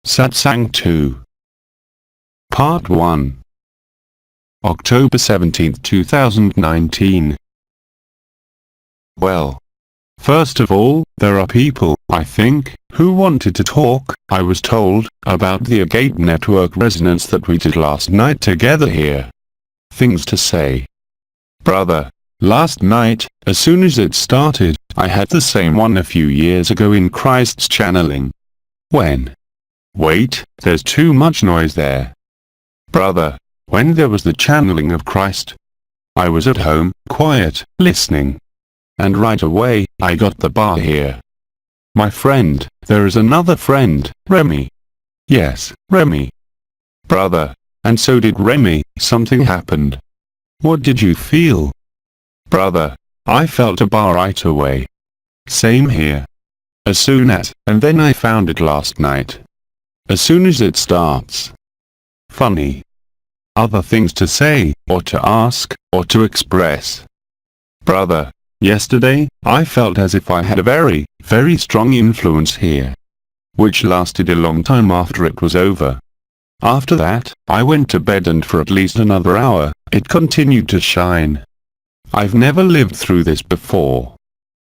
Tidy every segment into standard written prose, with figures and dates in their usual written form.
SATSANG 2 Part 1 October 17, 2019. Well, first of all, there are people, I think, who wanted to talk, I was told, about the AYOUN network resonance that we did last night together here. Things to say. Brother, last night, as soon as it started, I had the same one a few years ago in Christ's channeling. When? Wait, there's too much noise there. Brother, when there was the channeling of Christ, I was at home, quiet, listening. And right away, I got the bar here. My friend, there is another friend, Remy. Yes, Remy. Brother, and so did Remy, something happened. What did you feel? Brother, I felt a bar right away. Same here. As soon as, and then I found it last night. As soon as it starts. Funny. Other things to say, or to ask, or to express. Brother, yesterday, I felt as if I had a very, very strong influence here. Which lasted a long time after it was over. After that, I went to bed and for at least another hour, it continued to shine. I've never lived through this before.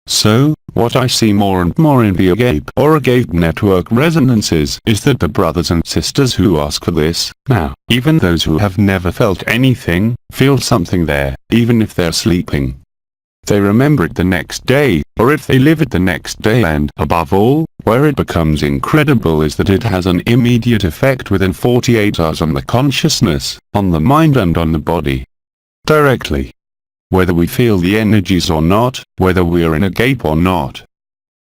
So, what I see more and more in the AYOUN network resonances is that the brothers and sisters who ask for this, now, even those who have never felt anything, feel something there, even if they're sleeping. They remember it the next day, or if they live it the next day, and, above all, where it becomes incredible is that it has an immediate effect within 48 hours on the consciousness, on the mind and on the body. Directly. Whether we feel the energies or not, whether we're in AYOUN or not.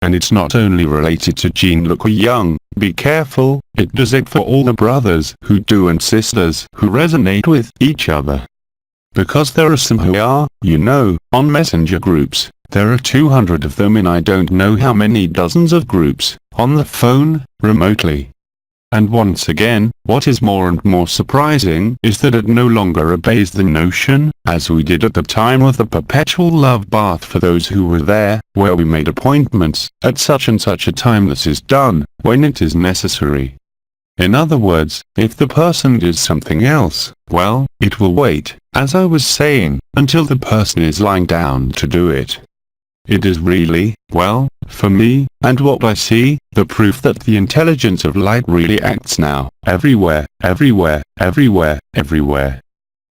And it's not only related to Jean Luc or Young, be careful, it does it for all the brothers who do and sisters who resonate with each other. Because there are some who are, you know, on messenger groups, there are 200 of them in I don't know how many dozens of groups, on the phone, remotely. And once again, what is more and more surprising is that it no longer obeys the notion, as we did at the time of the perpetual love bath for those who were there, where we made appointments, at such and such a time this is done, when it is necessary. In other words, if the person does something else, well, it will wait, as I was saying, until the person is lying down to do it. It is really, well, for me, and what I see, the proof that the intelligence of light really acts now, everywhere, everywhere, everywhere, everywhere.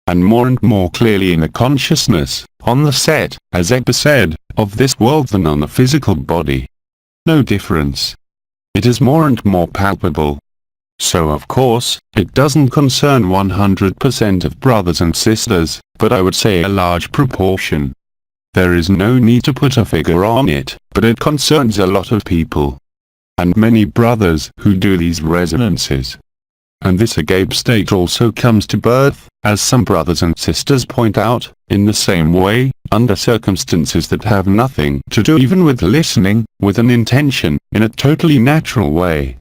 And more clearly in the consciousness, on the set, as Epa said, of this world than on the physical body. No difference. It is more and more palpable. So of course, it doesn't concern 100% of brothers and sisters, but I would say a large proportion. There is no need to put a figure on it, but it concerns a lot of people. And many brothers who do these resonances. And this AYOUN state also comes to birth, as some brothers and sisters point out, in the same way, under circumstances that have nothing to do even with listening, with an intention, in a totally natural way.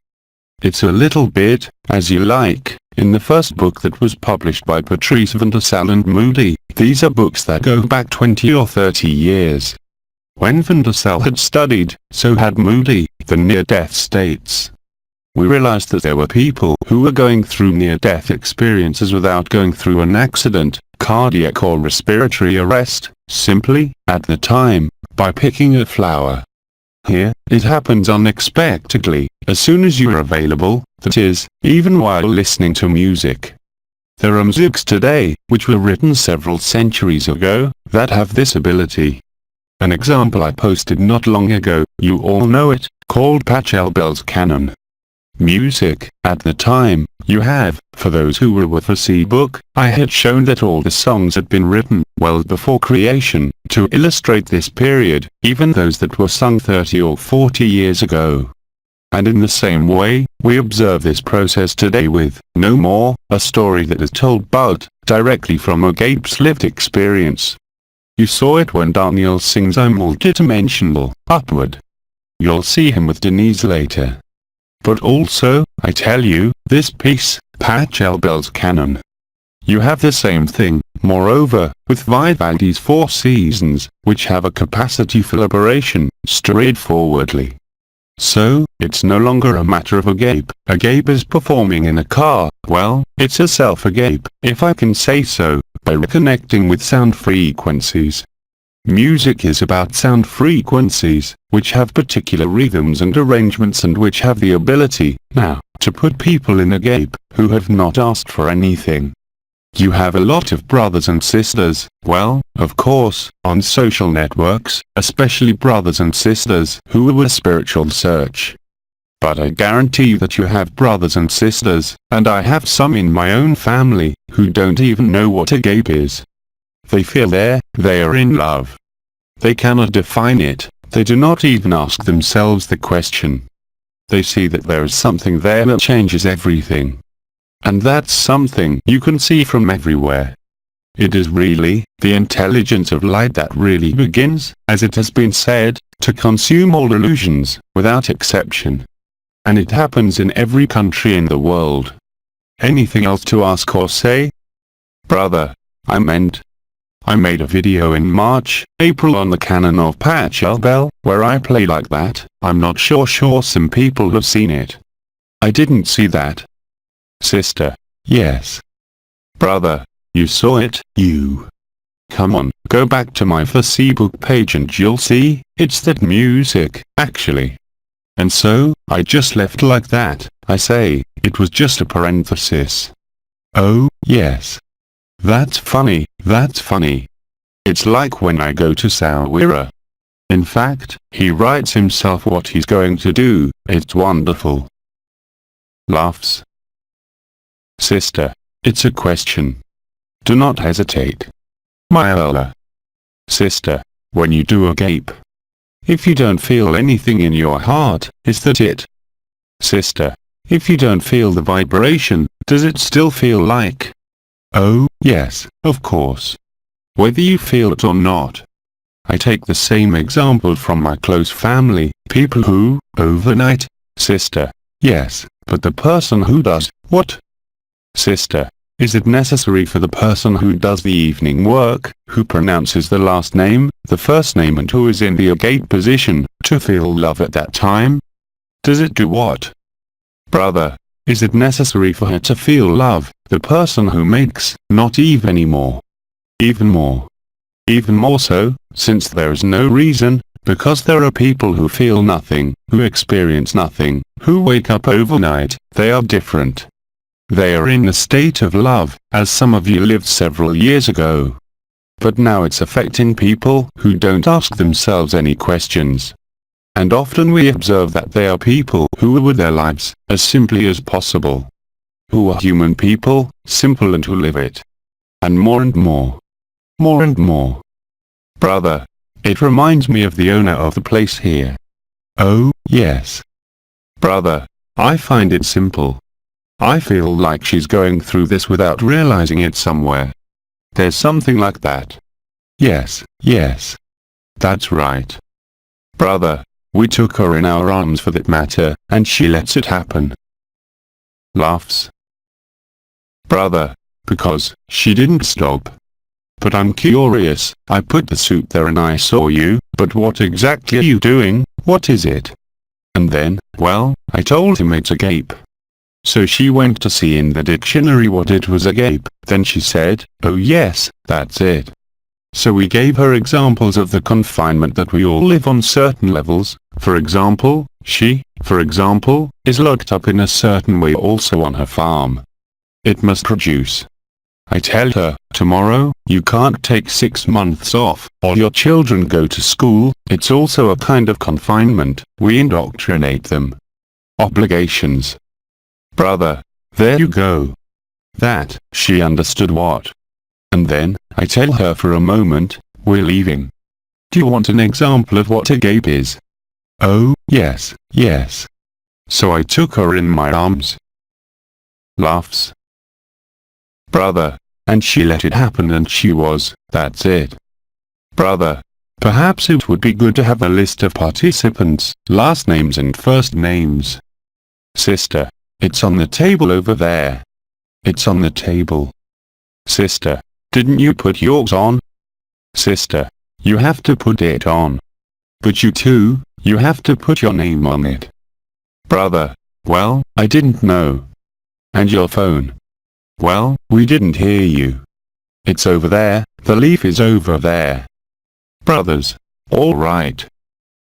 It's a little bit, as you like, in the first book that was published by Patrice Van der Sal and Moody. These are books that go back 20 or 30 years. When Van der Sal had studied, so had Moody, the near-death states. We realized that there were people who were going through near-death experiences without going through an accident, cardiac or respiratory arrest, simply, at the time, by picking a flower. Here, it happens unexpectedly, as soon as you are available, that is, even while listening to music. There are musics today, which were written several centuries ago, that have this ability. An example I posted not long ago, you all know it, called Pachelbel's Canon. Music, at the time, you have, for those who were with the C book, I had shown that all the songs had been written, well before creation, to illustrate this period, even those that were sung 30 or 40 years ago. And in the same way, we observe this process today with, no more, a story that is told but, directly from AYOUN's lived experience. You saw it when Daniel sings I'm multidimensional, upward. You'll see him with Denise later. But also, I tell you, this piece, Pachelbel's Canon. You have the same thing, moreover, with Vivaldi's Four Seasons, which have a capacity for liberation, straightforwardly. So, it's no longer a matter of agape. Agape is performing in a car. Well, it's a self-agape, if I can say so, by reconnecting with sound frequencies. Music is about sound frequencies, which have particular rhythms and arrangements and which have the ability, now, to put people in agape, who have not asked for anything. You have a lot of brothers and sisters, well, of course, on social networks, especially brothers and sisters who are with spiritual search. But I guarantee that you have brothers and sisters, and I have some in my own family, who don't even know what agape is. They feel they are in love. They cannot define it, they do not even ask themselves the question. They see that there is something there that changes everything. And that's something you can see from everywhere. It is really the intelligence of light that really begins, as it has been said, to consume all illusions, without exception. And it happens in every country in the world. Anything else to ask or say? Brother, I made a video in March, April on the canon of Pachelbel, where I play like that. I'm not sure some people have seen it. I didn't see that. Sister, yes. Brother, you saw it, you. Come on, go back to my Facebook page and you'll see, it's that music, actually. And so, I just left like that, I say, it was just a parenthesis. Oh, yes. That's funny, that's funny. It's like when I go to Sawira. In fact, he writes himself what he's going to do, it's wonderful. Laughs. Sister, it's a question. Do not hesitate. My Allah. Sister, when you do agape, if you don't feel anything in your heart, is that it? Sister, if you don't feel the vibration, does it still feel like? Oh, yes, of course. Whether you feel it or not. I take the same example from my close family, people who, overnight, sister, yes, but the person who does, what? Sister, is it necessary for the person who does the evening work, who pronounces the last name, the first name and who is in the agape position, to feel love at that time? Does it do what? Brother, is it necessary for her to feel love, the person who makes, not Eve anymore? Even more. Even more so, since there is no reason, because there are people who feel nothing, who experience nothing, who wake up overnight, they are different. They are in a state of love, as some of you lived several years ago. But now it's affecting people who don't ask themselves any questions. And often we observe that they are people who are with their lives, as simply as possible. Who are human people, simple and who live it. And more and more. More and more. Brother, it reminds me of the owner of the place here. Oh, yes. Brother, I find it simple. I feel like she's going through this without realizing it somewhere. There's something like that. Yes, yes. That's right. Brother, we took her in our arms for that matter, and she lets it happen. Laughs. Brother, because she didn't stop. But I'm curious, I put the suit there and I saw you, but what exactly are you doing, what is it? And then, well, I told him it's agape. So she went to see in the dictionary what it was agape, then she said, oh yes, that's it. So we gave her examples of the confinement that we all live on certain levels. For example, she, for example, is locked up in a certain way also on her farm. It must produce. I tell her, tomorrow, you can't take 6 months off, or your children go to school, it's also a kind of confinement, we indoctrinate them. Obligations. Brother, there you go. That, she understood what. And then, I tell her for a moment, we're leaving. Do you want an example of what agape is? Oh, yes, yes. So I took her in my arms. Laughs. Brother, and she let it happen and she was, that's it. Brother, perhaps it would be good to have a list of participants, last names and first names. Sister, it's on the table over there. It's on the table. Sister, didn't you put yours on? Sister, you have to put it on. But you too, you have to put your name on it. Brother. Well, I didn't know. And your phone? Well, we didn't hear you. It's over there, the leaf is over there. Brothers. All right.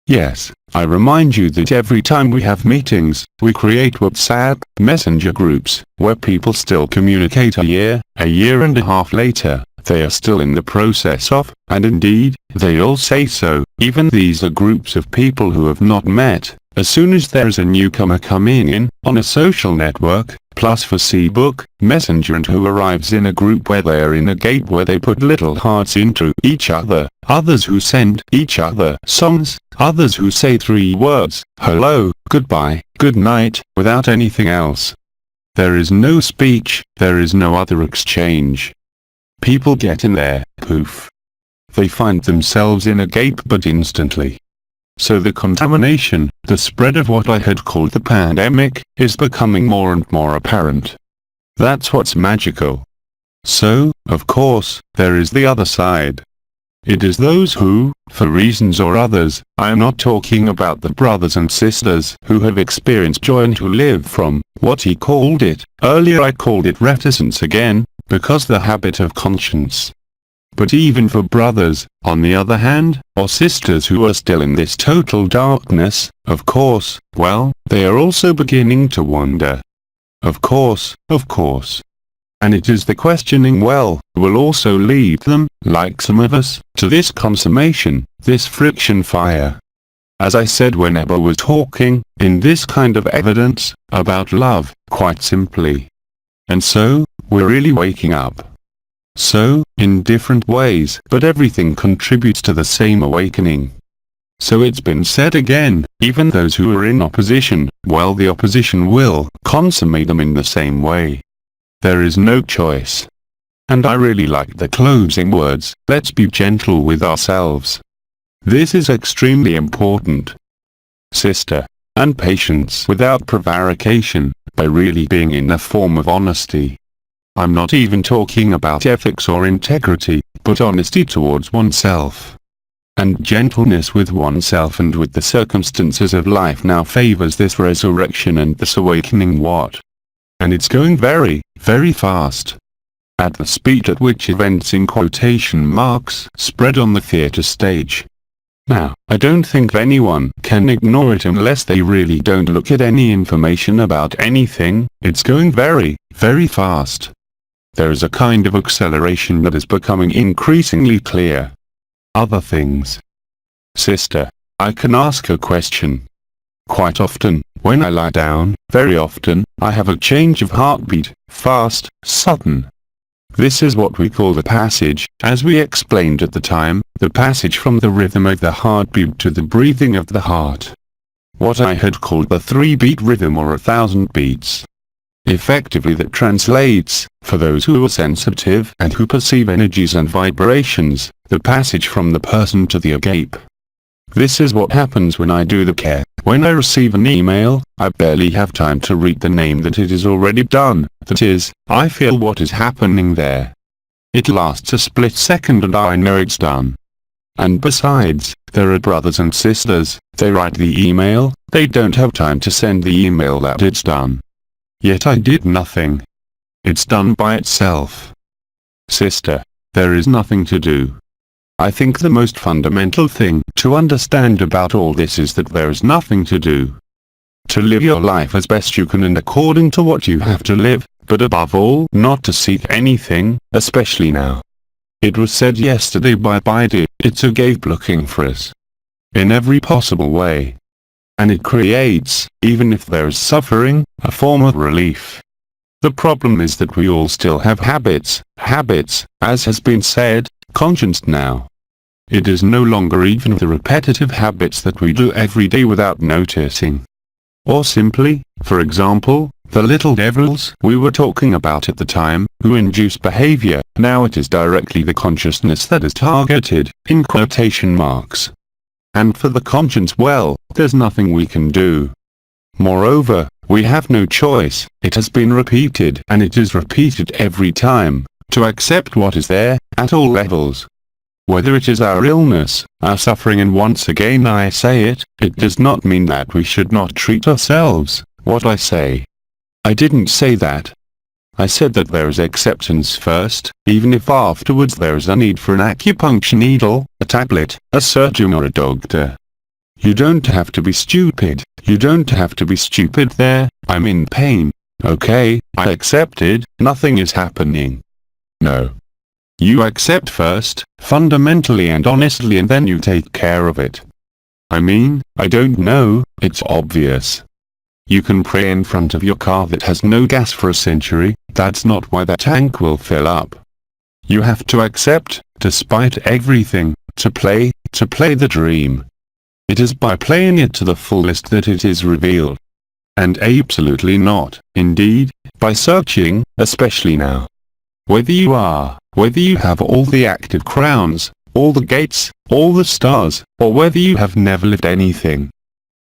Yes, I remind you that every time we have meetings, we create WhatsApp messenger groups, where people still communicate a year and a half later. They are still in the process of, and indeed, they all say so. Even these are groups of people who have not met. As soon as there is a newcomer coming in, on a social network, plus Facebook, Messenger, and who arrives in a group where they are in a gate where they put little hearts into each other, others who send each other songs, others who say 3 words, hello, goodbye, good night, without anything else. There is no speech, there is no other exchange. People get in there, poof. They find themselves in a gate but instantly. So the contamination, the spread of what I had called the pandemic, is becoming more and more apparent. That's what's magical. So, of course, there is the other side. It is those who, for reasons or others, I am not talking about the brothers and sisters who have experienced joy and who live from, what he called it, earlier I called it reticence again, because the habit of conscience. But even for brothers, on the other hand, or sisters who are still in this total darkness, of course, well, they are also beginning to wonder. Of course. And it is the questioning well, will also lead them, like some of us, to this consummation, this friction fire. As I said when Ebba was talking, in this kind of evidence, about love, quite simply. And so, we're really waking up. So, in different ways, but everything contributes to the same awakening. So it's been said again, even those who are in opposition, well, the opposition will consummate them in the same way. There is no choice. And I really like the closing words, let's be gentle with ourselves. This is extremely important. Sister. And patience without prevarication, by really being in a form of honesty. I'm not even talking about ethics or integrity, but honesty towards oneself. And gentleness with oneself and with the circumstances of life now favors this resurrection and this awakening what? And it's going very, very fast. At the speed at which events in quotation marks spread on the theater stage. Now, I don't think anyone can ignore it unless they really don't look at any information about anything. It's going very, very fast. There is a kind of acceleration that is becoming increasingly clear. Other things. Sister, I can ask a question. Quite often, when I lie down, very often, I have a change of heartbeat, fast, sudden. This is what we call the passage, as we explained at the time, the passage from the rhythm of the heartbeat to the breathing of the heart. What I had called the 3-beat rhythm or 1,000 beats. Effectively that translates, for those who are sensitive and who perceive energies and vibrations, the passage from the person to the agape. This is what happens when I do the care. When I receive an email, I barely have time to read the name that it is already done, that is, I feel what is happening there. It lasts a split second and I know it's done. And besides, there are brothers and sisters, they write the email, they don't have time to send the email that it's done. Yet I did nothing. It's done by itself. Sister, there is nothing to do. I think the most fundamental thing to understand about all this is that there is nothing to do. To live your life as best you can and according to what you have to live, but above all not to seek anything, especially now. It was said yesterday by Baidu, it's a gave looking for us. In every possible way. And it creates, even if there is suffering, a form of relief. The problem is that we all still have habits, as has been said, conscious now. It is no longer even the repetitive habits that we do every day without noticing. Or simply, for example, the little devils we were talking about at the time, who induce behavior, now it is directly the consciousness that is targeted, in quotation marks. And for the conscience, well, there's nothing we can do. Moreover, we have no choice, it has been repeated and it is repeated every time, to accept what is there, at all levels. whether it is our illness, our suffering, and once again I say it, it does not mean that we should not treat ourselves. What I say? I didn't say that. I said that there is acceptance first, even if afterwards there is a need for an acupuncture needle, a tablet, a surgeon or a doctor. You don't have to be stupid. You don't have to be stupid there. I'm in pain. Okay, I accepted, nothing is happening. No. You accept first, fundamentally and honestly, and then you take care of it. I mean, I don't know, it's obvious. You can pray in front of your car that has no gas for a century, that's not why that tank will fill up. You have to accept, despite everything, to play the dream. It is by playing it to the fullest that it is revealed. And absolutely not, indeed, by searching, especially now. Whether you have all the active crowns, all the gates, all the stars, or whether you have never lived anything.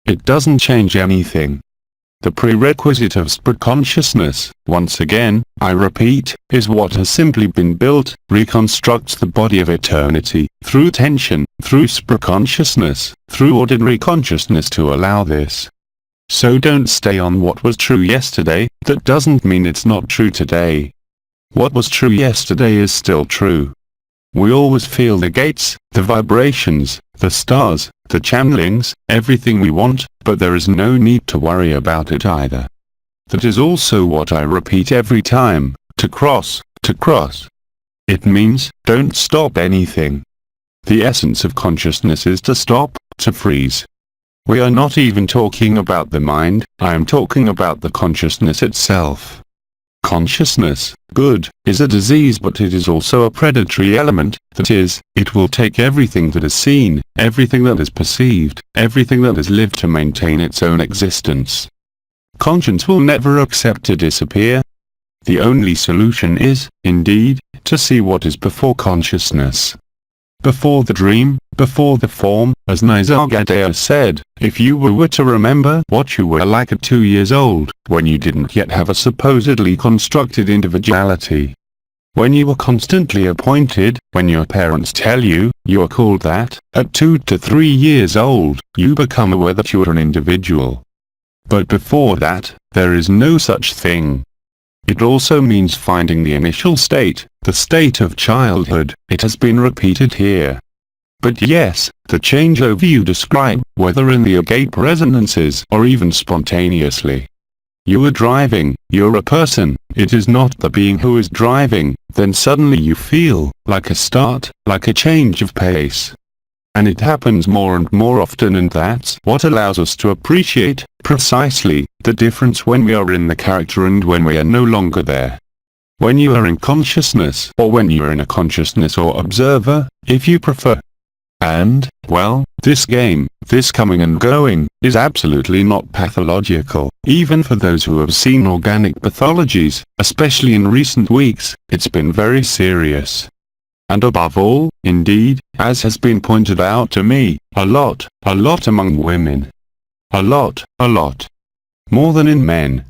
It doesn't change anything. The prerequisite of spirit consciousness, once again, I repeat, is what has simply been built, reconstructs the body of eternity, through tension, through spirit consciousness, through ordinary consciousness to allow this. So don't stay on what was true yesterday, that doesn't mean it's not true today. What was true yesterday is still true. We always feel the gates, the vibrations, the stars, the channelings, everything we want, but there is no need to worry about it either. That is also what I repeat every time, to cross. It means, don't stop anything. The essence of consciousness is to stop, to freeze. We are not even talking about the mind, I am talking about the consciousness itself. Consciousness, good, is a disease, but it is also a predatory element, that is, it will take everything that is seen, everything that is perceived, everything that is lived to maintain its own existence. Conscience will never accept to disappear. The only solution is, indeed, to see what is before consciousness. Before the dream, before the form, as Nisargadatta said, if you were to remember what you were like at 2 years old, when you didn't yet have a supposedly constructed individuality. When you were constantly appointed, when your parents tell you, you are called that, at 2 to 3 years old, you become aware that you are an individual. But before that, there is no such thing. It also means finding the initial state, the state of childhood, it has been repeated here. But yes, the changeover you describe, whether in the agape resonances or even spontaneously. You are driving, you're a person, it is not the being who is driving, then suddenly you feel, like a start, like a change of pace. And it happens more and more often, and that's what allows us to appreciate, precisely, the difference when we are in the character and when we are no longer there. When you are in consciousness, or when you are in a consciousness or observer, if you prefer. And, well, this game, this coming and going, is absolutely not pathological, even for those who have seen organic pathologies, especially in recent weeks, it's been very serious. And above all, indeed, as has been pointed out to me, a lot among women. A lot. More than in men.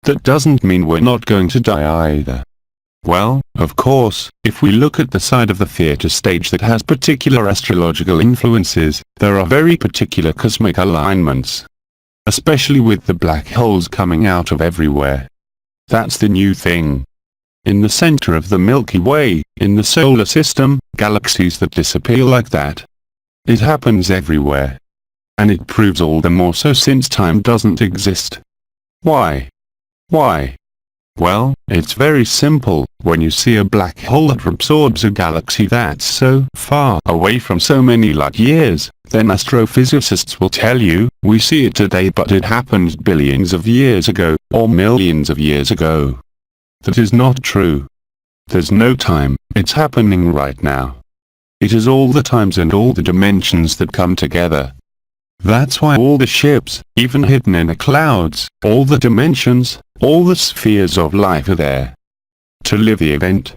That doesn't mean we're not going to die either. Well, of course, if we look at the side of the theatre stage that has particular astrological influences, there are very particular cosmic alignments. Especially with the black holes coming out of everywhere. That's the new thing. In the center of the Milky Way, in the solar system, galaxies that disappear like that. It happens everywhere. And it proves all the more so since time doesn't exist. Why? Well, it's very simple. When you see a black hole that absorbs a galaxy that's so far away from so many light years, then astrophysicists will tell you, we see it today but it happened billions of years ago, or millions of years ago. That is not true. There's no time, it's happening right now. It is all the times and all the dimensions that come together. That's why all the ships, even hidden in the clouds, all the dimensions, all the spheres of life are there. To live the event.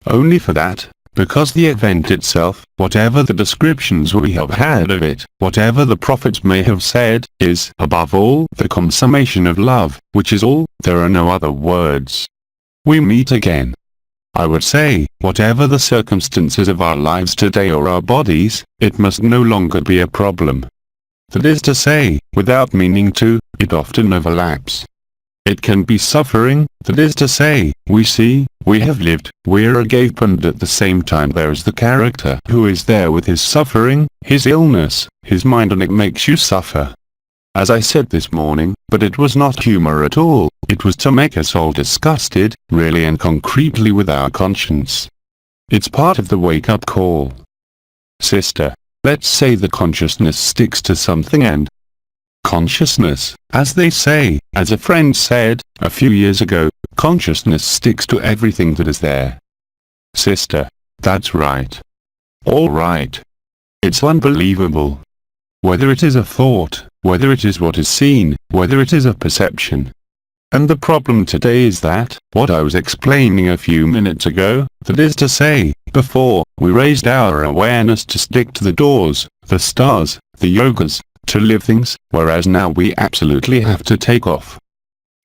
Only for that, because the event itself, whatever the descriptions we have had of it, whatever the prophets may have said, is, above all, the consummation of love, which is all, there are no other words. We meet again. I would say, whatever the circumstances of our lives today or our bodies, it must no longer be a problem. That is to say, without meaning to, it often overlaps. It can be suffering, that is to say, we see, we have lived, we're agape, and at the same time there is the character who is there with his suffering, his illness, his mind, and it makes you suffer. As I said this morning, but it was not humor at all, it was to make us all disgusted, really and concretely with our conscience. It's part of the wake-up call. Sister, let's say the consciousness sticks to something and consciousness, as they say, as a friend said, a few years ago, consciousness sticks to everything that is there. Sister, that's right. All right. It's unbelievable. Whether it is a thought, whether it is what is seen, whether it is a perception. And the problem today is that, what I was explaining a few minutes ago, that is to say, before, we raised our awareness to stick to the doors, the stars, the yogas, to live things, whereas now we absolutely have to take off.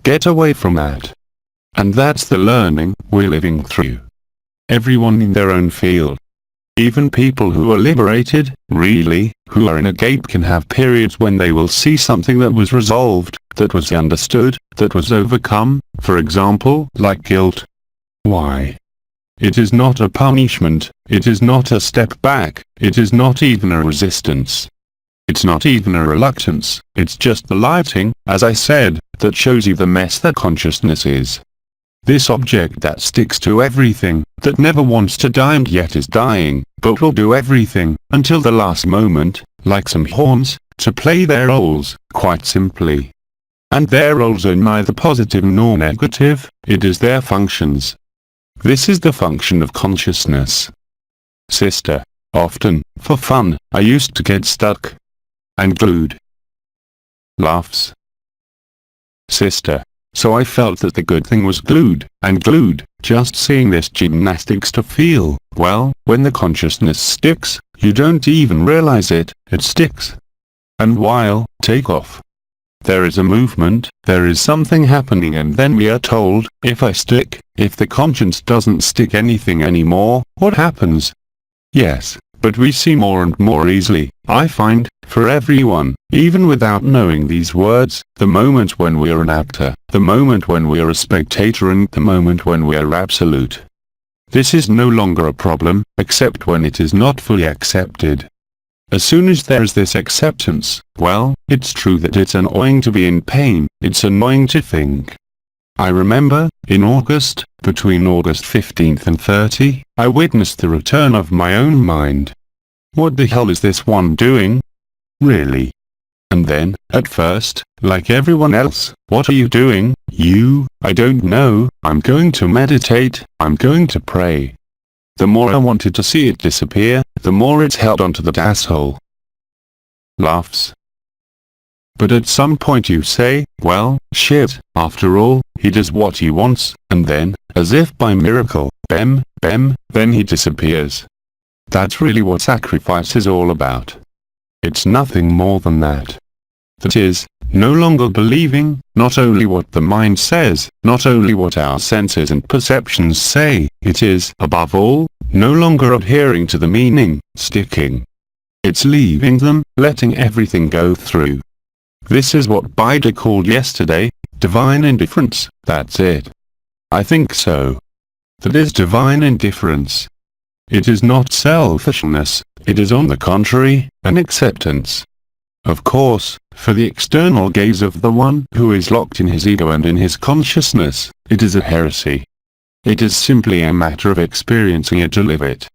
Get away from that. And that's the learning we're living through. Everyone in their own field. Even people who are liberated, really, who are in agape, can have periods when they will see something that was resolved, that was understood, that was overcome, for example, like guilt. Why? It is not a punishment, it is not a step back, it is not even a resistance. It's not even a reluctance, it's just the lighting, as I said, that shows you the mess that consciousness is. This object that sticks to everything, that never wants to die and yet is dying, but will do everything, until the last moment, like some horns, to play their roles, quite simply. And their roles are neither positive nor negative, it is their functions. This is the function of consciousness. Sister, often, for fun, I used to get stuck. And glued. Laughs. Sister, so I felt that the good thing was glued, and glued, just seeing this gymnastics to feel, well, when the consciousness sticks, you don't even realize it, it sticks. And while, take off. There is a movement, there is something happening, and then we are told, if I stick, if the conscience doesn't stick anything anymore, what happens? Yes, but we see more and more easily, I find, for everyone, even without knowing these words, the moment when we are an actor, the moment when we are a spectator, and the moment when we are absolute. This is no longer a problem, except when it is not fully accepted. As soon as there is this acceptance, well, it's true that it's annoying to be in pain, it's annoying to think. I remember, in August, between August 15th and 30, I witnessed the return of my own mind. What the hell is this one doing? Really? And then, at first, like everyone else, what are you doing? You, I don't know, I'm going to meditate, I'm going to pray. The more I wanted to see it disappear, the more it's held onto that asshole. Laughs. But at some point you say, well, shit, after all, he does what he wants, and then, as if by miracle, bem, then he disappears. That's really what sacrifice is all about. It's nothing more than that. That is, no longer believing, not only what the mind says, not only what our senses and perceptions say, it is, above all, no longer adhering to the meaning, sticking. It's leaving them, letting everything go through. This is what Bida called yesterday, divine indifference, that's it. I think so. That is divine indifference. It is not selfishness, it is on the contrary, an acceptance. Of course, for the external gaze of the one who is locked in his ego and in his consciousness, it is a heresy. It is simply a matter of experiencing it to live it.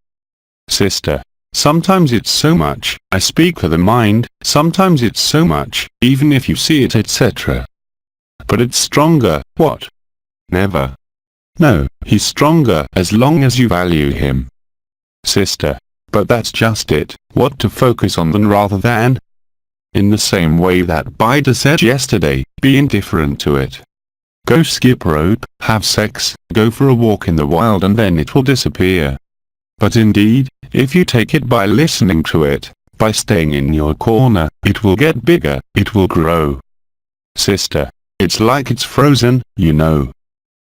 Sister, sometimes it's so much, I speak for the mind, sometimes it's so much, even if you see it, etc. But it's stronger, what? Never. No, he's stronger as long as you value him. Sister, but that's just it, what to focus on then rather than? In the same way that Bida said yesterday, be indifferent to it. Go skip rope, have sex, go for a walk in the wild, and then it will disappear. But indeed, if you take it by listening to it, by staying in your corner, it will get bigger, it will grow. Sister, it's like it's frozen, you know.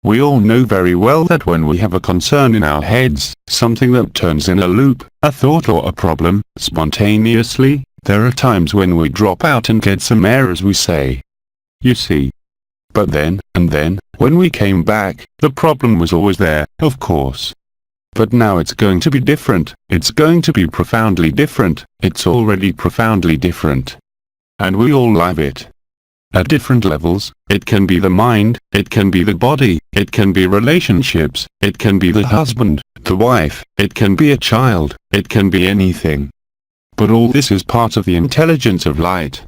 We all know very well that when we have a concern in our heads, something that turns in a loop, a thought or a problem, spontaneously, there are times when we drop out and get some air, as we say. You see. But then, when we came back, the problem was always there, of course. But now it's going to be different, it's going to be profoundly different, it's already profoundly different. And we all love it. At different levels, it can be the mind, it can be the body, it can be relationships, it can be the husband, the wife, it can be a child, it can be anything. But all this is part of the intelligence of light.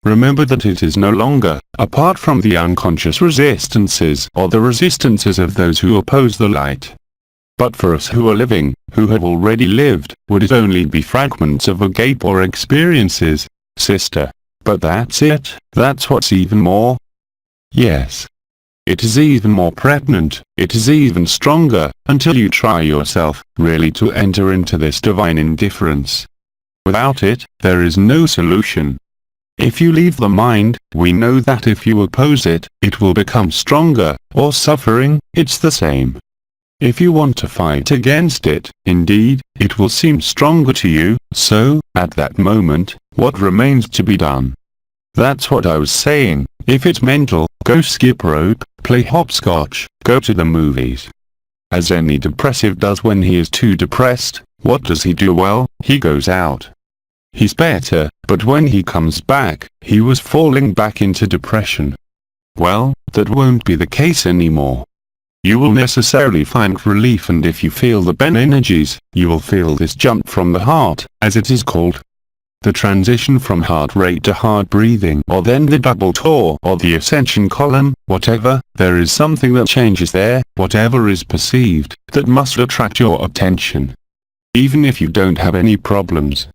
Remember that it is no longer, apart from the unconscious resistances or the resistances of those who oppose the light. But for us who are living, who have already lived, would it only be fragments of a gape or experiences, sister? But that's it, that's what's even more. Yes. It is even more pregnant, it is even stronger, until you try yourself, really to enter into this divine indifference. Without it, there is no solution. If you leave the mind, we know that if you oppose it, it will become stronger, or suffering, it's the same. If you want to fight against it, indeed, it will seem stronger to you, so, at that moment, what remains to be done? That's what I was saying. If it's mental, go skip rope, play hopscotch, go to the movies. As any depressive does when he is too depressed, what does he do? Well, he goes out. He's better, but when he comes back, he was falling back into depression. Well, that won't be the case anymore. You will necessarily find relief, and if you feel the Ben energies, you will feel this jump from the heart, as it is called. The transition from heart rate to heart breathing, or then the double tour or the ascension column, whatever, there is something that changes there, whatever is perceived, that must attract your attention. Even if you don't have any problems.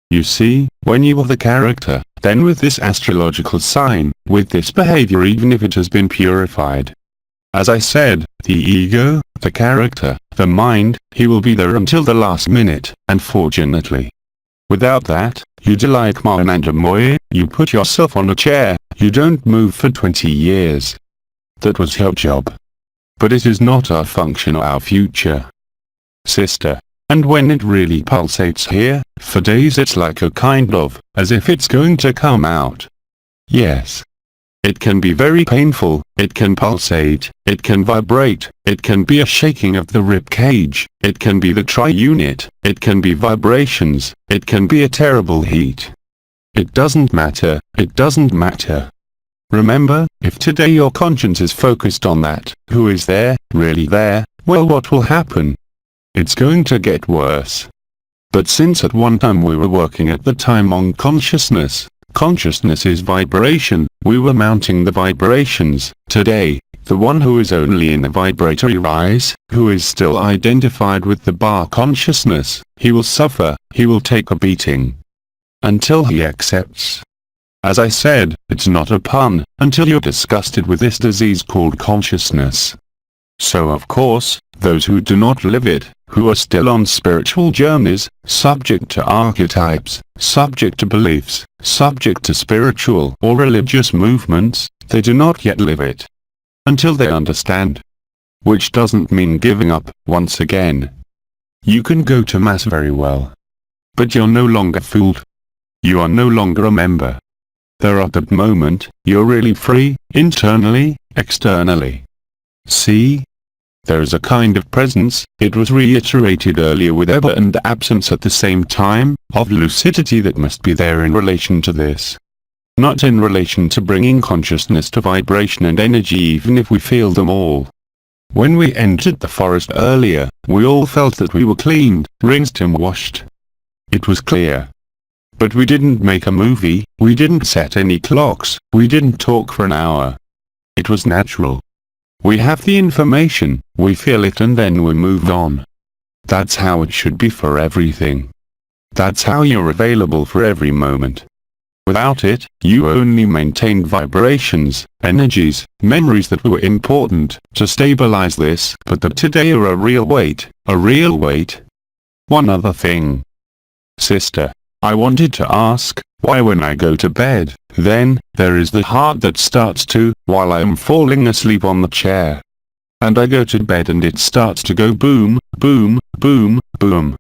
You see, when you are the character, then with this astrological sign, with this behavior, even if it has been purified. As I said, the ego, the character, the mind, he will be there until the last minute, and fortunately. Without that, you do like Mananda Moye, you put yourself on a chair, you don't move for 20 years. That was your job. But it is not our function or our future. Sister. And when it really pulsates here, for days it's like a kind of, as if it's going to come out. Yes. It can be very painful, it can pulsate, it can vibrate, it can be a shaking of the rib cage, it can be the tri-unit, it can be vibrations, it can be a terrible heat. It doesn't matter, it doesn't matter. Remember, if today your conscience is focused on that, who is there, really there, well, what will happen? It's going to get worse. But since at one time we were working at the time on consciousness, consciousness is vibration, we were mounting the vibrations. Today, the one who is only in the vibratory rise, who is still identified with the bar consciousness, he will suffer, he will take a beating. Until he accepts. As I said, it's not a pun, until you're disgusted with this disease called consciousness. So of course, those who do not live it, who are still on spiritual journeys, subject to archetypes, subject to beliefs, subject to spiritual or religious movements, they do not yet live it. Until they understand. Which doesn't mean giving up, once again. You can go to Mass very well. But you're no longer fooled. You are no longer a member. There at that moment, you're really free, internally, externally. See? There is a kind of presence, it was reiterated earlier with ebb and absence at the same time, of lucidity that must be there in relation to this. Not in relation to bringing consciousness to vibration and energy even if we feel them all. When we entered the forest earlier, we all felt that we were cleaned, rinsed and washed. It was clear. But we didn't make a movie, we didn't set any clocks, we didn't talk for an hour. It was natural. We have the information, we feel it and then we moved on. That's how it should be for everything. That's how you're available for every moment. Without it, you only maintained vibrations, energies, memories that were important to stabilize this, but that today are a real weight, a real weight. One other thing. Sister, I wanted to ask, why when I go to bed, then, there is the heart that starts to, while I am falling asleep on the chair. and I go to bed and it starts to go boom, boom, boom, boom.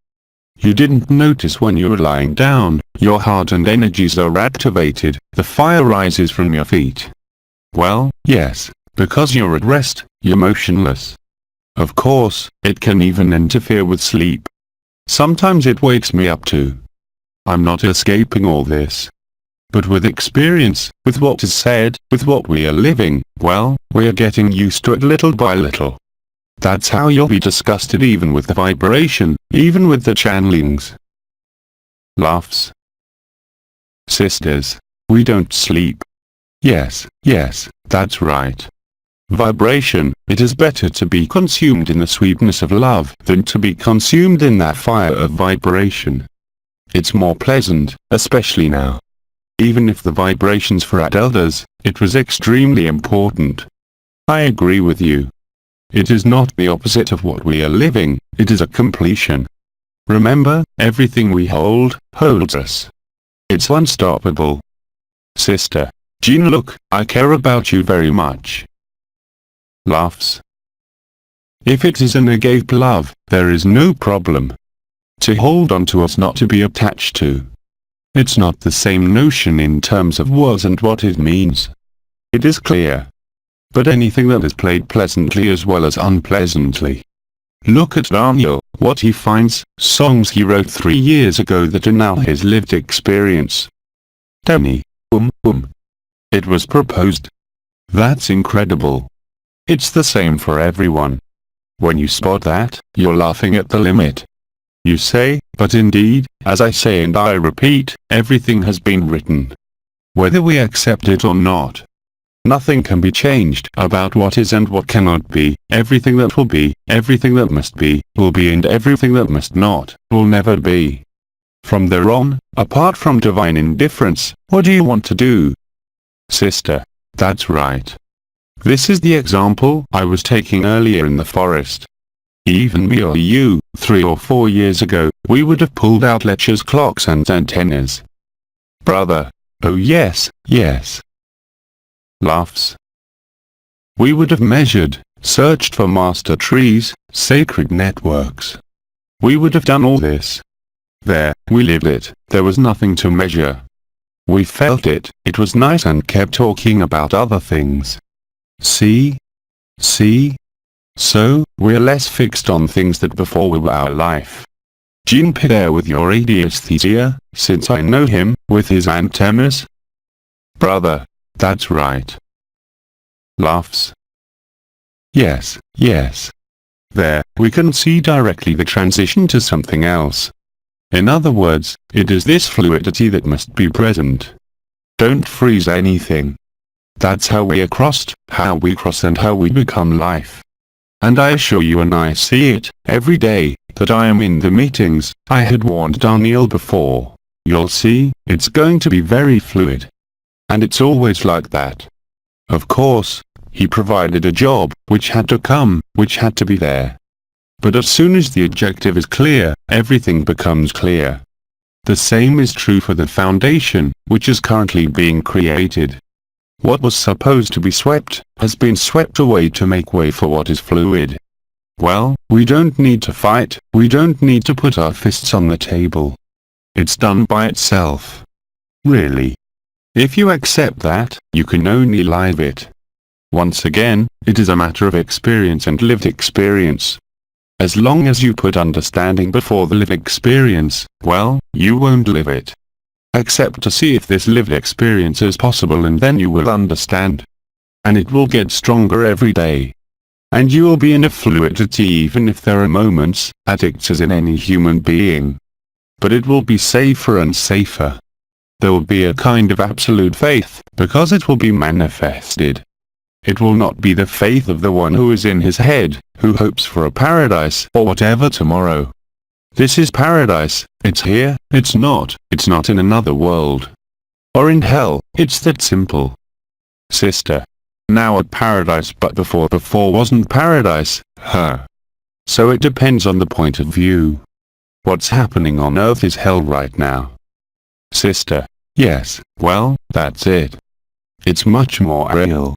You didn't notice when you were lying down, your heart and energies are activated, the fire rises from your feet. Well, yes, because you're at rest, you're motionless. Of course, it can even interfere with sleep. Sometimes it wakes me up too. I'm not escaping all this. But with experience, with what is said, with what we are living, well, we are getting used to it little by little. That's how you'll be disgusted even with the vibration, even with the channelings. Laughs. Sisters, we don't sleep. Yes, that's right. Vibration, it is better to be consumed in the sweetness of love than to be consumed in that fire of vibration. It's more pleasant, especially now. Even if the vibrations for our elders, it was extremely important. I agree with you. It is not the opposite of what we are living, it is a completion. Remember, everything we hold, holds us. It's unstoppable. Sister, Jean, look, I care about you very much. Laughs. If it is an agape love, there is no problem. To hold on to us, not to be attached to. It's not the same notion in terms of was and what it means. It is clear. But anything that is played pleasantly as well as unpleasantly. Look at Daniel, what he finds, songs he wrote 3 years ago that are now his lived experience. Tony, it was proposed. That's incredible. It's the same for everyone. When you spot that, you're laughing at the limit. You say, but indeed, as I say and I repeat, everything has been written. Whether we accept it or not. Nothing can be changed about what is and what cannot be. Everything that will be, everything that must be, will be, and everything that must not, will never be. From there on, apart from divine indifference, what do you want to do? Sister, that's right. This is the example I was taking earlier in the forest. Even me or you, 3 or 4 years ago, we would have pulled out lectures, clocks and antennas. Brother, oh yes. Laughs. We would have measured, searched for master trees, sacred networks. We would have done all this. There, we lived it, there was nothing to measure. We felt it, it was nice, and kept talking about other things. See? So, we're less fixed on things that before were our life. Jean Pierre with your aesthesia, since I know him, with his antennas. Brother, that's right. Laughs. Yes. There, we can see directly the transition to something else. In other words, it is this fluidity that must be present. Don't freeze anything. That's how we are crossed, how we cross and how we become life. And I assure you, and I see it, every day, that I am in the meetings. I had warned Daniel before. You'll see, it's going to be very fluid. And it's always like that. Of course, he provided a job, which had to come, which had to be there. But as soon as the objective is clear, everything becomes clear. The same is true for the foundation, which is currently being created. What was supposed to be swept, has been swept away to make way for what is fluid. Well, we don't need to fight, we don't need to put our fists on the table. It's done by itself. Really. If you accept that, you can only live it. Once again, it is a matter of experience and lived experience. As long as you put understanding before the lived experience, well, you won't live it. Accept to see if this lived experience is possible, and then you will understand. And it will get stronger every day. And you will be in a fluidity even if there are moments, addicts as in any human being. But it will be safer and safer. There will be a kind of absolute faith, because it will be manifested. It will not be the faith of the one who is in his head, who hopes for a paradise or whatever tomorrow. This is paradise, it's here, it's not in another world. Or in hell, it's that simple. Sister. Now at paradise, but before wasn't paradise, So it depends on the point of view. What's happening on earth is hell right now. Sister. Yes, well, that's it. It's much more real.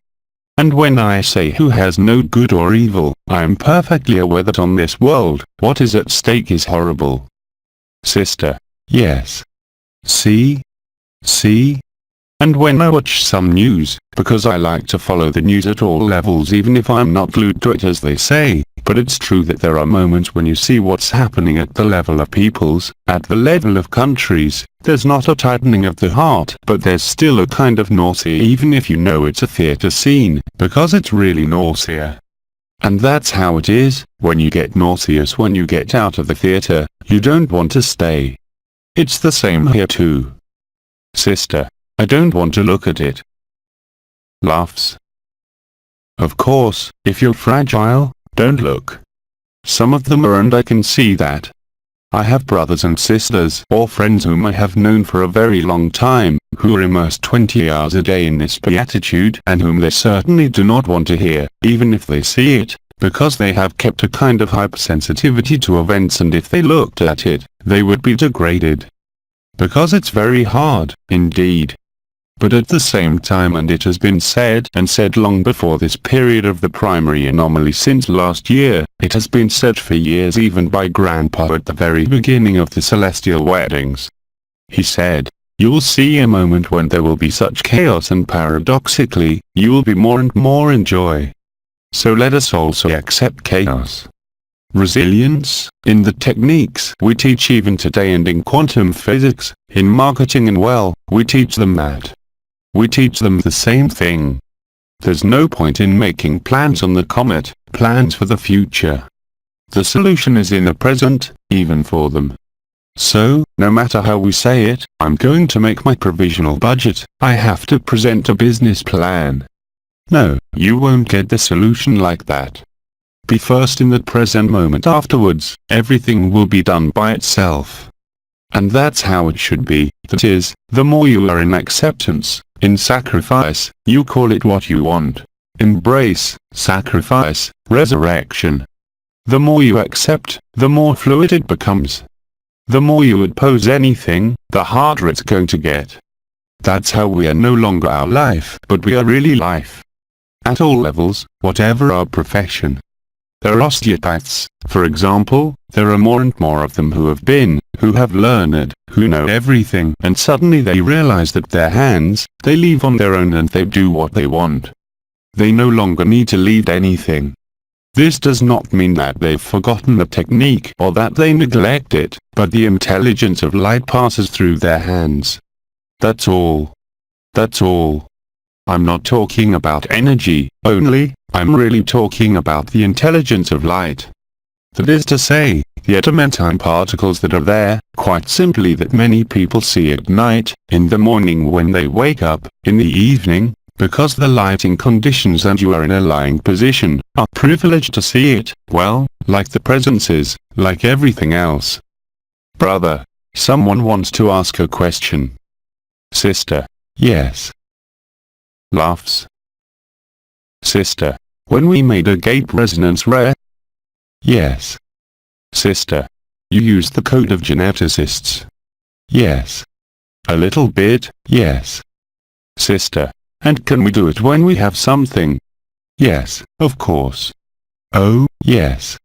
And when I say who has no good or evil, I am perfectly aware that on this world, what is at stake is horrible. Sister. Yes. See? See? And when I watch some news, because I like to follow the news at all levels even if I'm not glued to it as they say, but it's true that there are moments when you see what's happening at the level of peoples, at the level of countries, there's not a tightening of the heart, but there's still a kind of nausea even if you know it's a theater scene, because it's really nausea. And that's how it is, when you get nauseous when you get out of the theater, you don't want to stay. It's the same here too. Sister. I don't want to look at it. Laughs. Of course, if you're fragile, don't look. Some of them are and I can see that. I have brothers and sisters or friends whom I have known for a very long time, who are immersed 20 hours a day in this beatitude and whom they certainly do not want to hear, even if they see it, because they have kept a kind of hypersensitivity to events and if they looked at it, they would be degraded. Because it's very hard, indeed. But at the same time, and it has been said and said long before this period of the primary anomaly since last year, it has been said for years even by Grandpa at the very beginning of the celestial weddings. He said, you'll see a moment when there will be such chaos and paradoxically, you will be more and more in joy. So let us also accept chaos. Resilience, in the techniques we teach even today and in quantum physics, in marketing and we teach them that. We teach them the same thing. There's no point in making plans on the comet, plans for the future. The solution is in the present, even for them. So, no matter how we say it, I'm going to make my provisional budget, I have to present a business plan. No, you won't get the solution like that. Be first in the present moment, afterwards, everything will be done by itself. And that's how it should be, that is, the more you are in acceptance, in sacrifice, you call it what you want. Embrace, sacrifice, resurrection. The more you accept, the more fluid it becomes. The more you oppose anything, the harder it's going to get. That's how we are no longer our life, but we are really life. At all levels, whatever our profession. There are osteopaths, for example, there are more and more of them who have learned, who know everything, and suddenly they realize that their hands, they leave on their own and they do what they want. They no longer need to lead anything. This does not mean that they've forgotten the technique or that they neglect it, but the intelligence of light passes through their hands. That's all. That's all. I'm not talking about energy, only, I'm really talking about the intelligence of light. That is to say, the adamantine particles that are there, quite simply that many people see at night, in the morning when they wake up, in the evening, because the lighting conditions and you are in a lying position, are privileged to see it, well, like the presences, like everything else. Brother, someone wants to ask a question. Sister, yes. Laughs. Sister, when we made a gate resonance rare? Yes. Sister, you used the code of geneticists? Yes. A little bit, yes. Sister, and can we do it when we have something? Yes, of course. Oh, yes.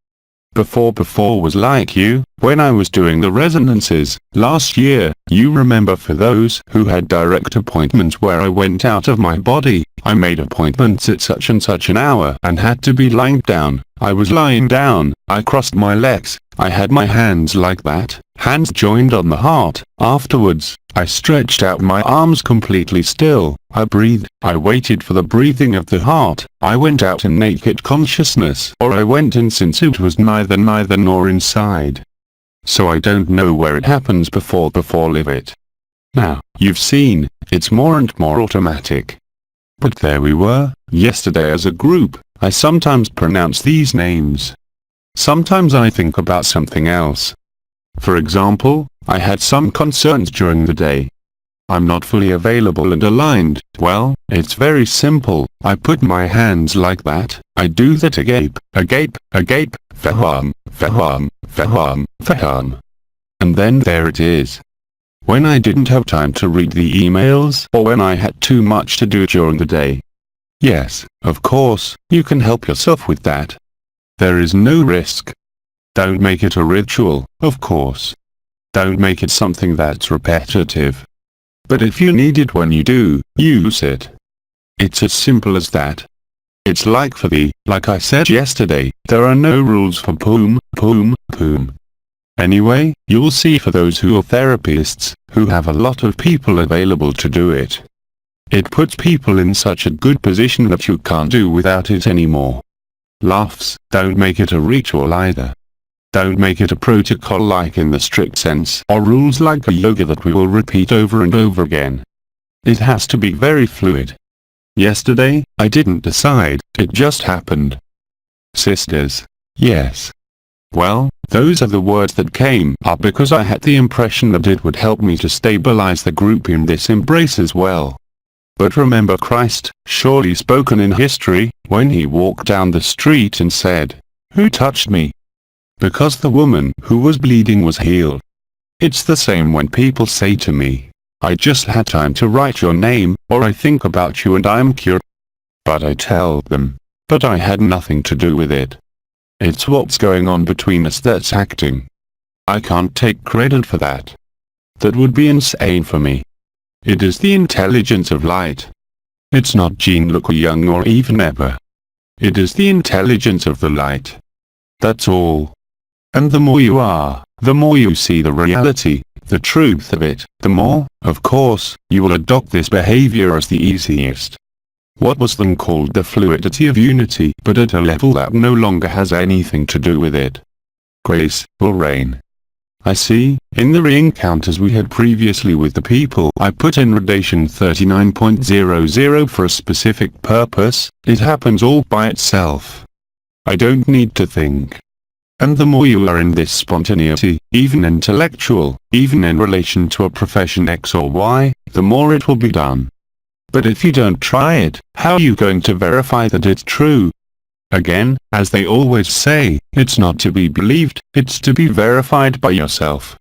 Before was like you, when I was doing the resonances, last year, you remember for those who had direct appointments where I went out of my body, I made appointments at such and such an hour and had to be lying down, I was lying down, I crossed my legs, I had my hands like that, hands joined on the heart, afterwards, I stretched out my arms completely still, I breathed, I waited for the breathing of the heart, I went out in naked consciousness, or I went in since it was neither nor inside. So I don't know where it happens before live it. Now, you've seen, it's more and more automatic. But there we were, yesterday as a group, I sometimes pronounce these names. Sometimes I think about something else. For example, I had some concerns during the day. I'm not fully available and aligned, well, it's very simple, I put my hands like that, I do that agape, faham, faham. And then there it is. When I didn't have time to read the emails or when I had too much to do during the day. Yes, of course, you can help yourself with that. There is no risk. Don't make it a ritual, of course. Don't make it something that's repetitive. But if you need it when you do, use it. It's as simple as that. It's like like I said yesterday, there are no rules for poom. Anyway, you'll see for those who are therapists, who have a lot of people available to do it. It puts people in such a good position that you can't do without it anymore. Laughs, don't make it a ritual either. Don't make it a protocol like in the strict sense, or rules like a yoga that we will repeat over and over again. It has to be very fluid. Yesterday, I didn't decide, it just happened. Sisters. Yes. Well, those are the words that came up because I had the impression that it would help me to stabilize the group in this embrace as well. But remember Christ, surely spoken in history, when he walked down the street and said, "Who touched me?" Because the woman who was bleeding was healed. It's the same when people say to me, "I just had time to write your name," or "I think about you and I am cured." But I tell them, but I had nothing to do with it. It's what's going on between us that's acting. I can't take credit for that. That would be insane for me. It is the intelligence of light. It's not Jean-Luc or Young or even ever. It is the intelligence of the light. That's all. And the more you are, the more you see the reality, the truth of it, the more, of course, you will adopt this behavior as the easiest. What was then called the fluidity of unity, but at a level that no longer has anything to do with it. Grace will reign. I see, in the re-encounters we had previously with the people I put in Redation 39.00 for a specific purpose, it happens all by itself. I don't need to think. And the more you are in this spontaneity, even intellectual, even in relation to a profession X or Y, the more it will be done. But if you don't try it, how are you going to verify that it's true? Again, as they always say, it's not to be believed, it's to be verified by yourself.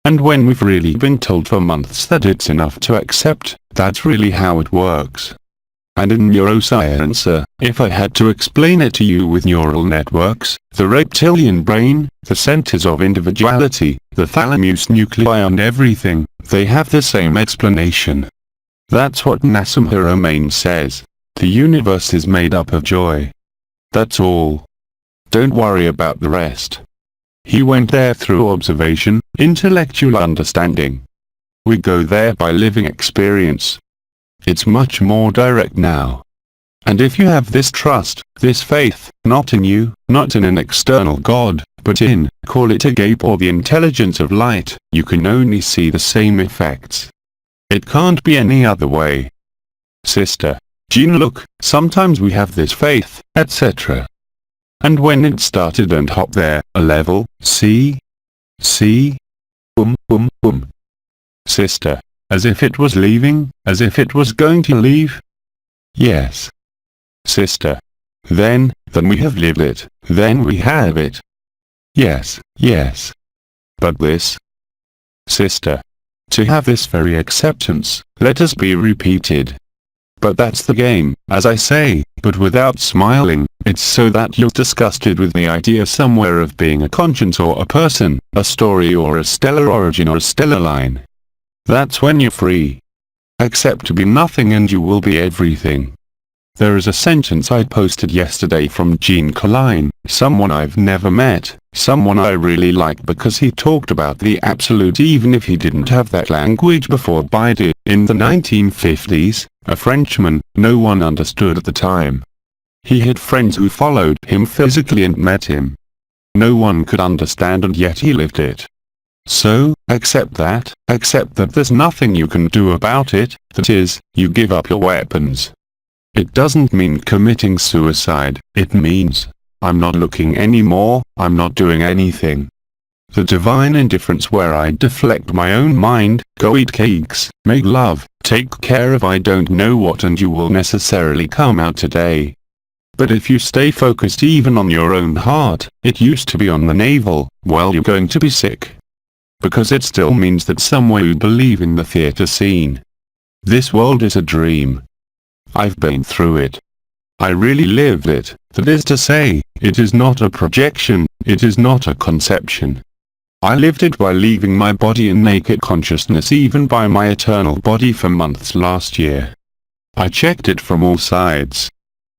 And when we've really been told for months that it's enough to accept, that's really how it works. And in neuroscience, if I had to explain it to you with neural networks, the reptilian brain, the centers of individuality, the thalamus nuclei and everything, they have the same explanation. That's what Nassim Haramein says. The universe is made up of joy. That's all. Don't worry about the rest. He went there through observation, intellectual understanding. We go there by living experience. It's much more direct now. And if you have this trust, this faith, not in you, not in an external God, but in, call it a gape or the intelligence of light, you can only see the same effects. It can't be any other way. Sister Jean-Luc, sometimes we have this faith, etc. And when it started and hop there, a level, see? Sister. As if it was leaving, as if it was going to leave? Yes. Sister. Then we have lived it, then we have it. Yes. But this? Sister. To have this very acceptance, let us be repeated. But that's the game, as I say, but without smiling, it's so that you're disgusted with the idea somewhere of being a conscience or a person, a story or a stellar origin or a stellar line. That's when you're free. Accept to be nothing and you will be everything. There is a sentence I posted yesterday from Gene Colline, someone I've never met, someone I really like because he talked about the absolute even if he didn't have that language before I did. In the 1950s, a Frenchman, no one understood at the time. He had friends who followed him physically and met him. No one could understand and yet he lived it. So, accept that there's nothing you can do about it, that is, you give up your weapons. It doesn't mean committing suicide, it means, I'm not looking anymore, I'm not doing anything. The divine indifference where I deflect my own mind, go eat cakes, make love, take care of I don't know what and you will necessarily come out today. But if you stay focused even on your own heart, it used to be on the navel, well you're going to be sick. Because it still means that somewhere you believe in the theater scene. This world is a dream. I've been through it. I really lived it, that is to say, it is not a projection, it is not a conception. I lived it by leaving my body in naked consciousness, even by my eternal body for months last year. I checked it from all sides.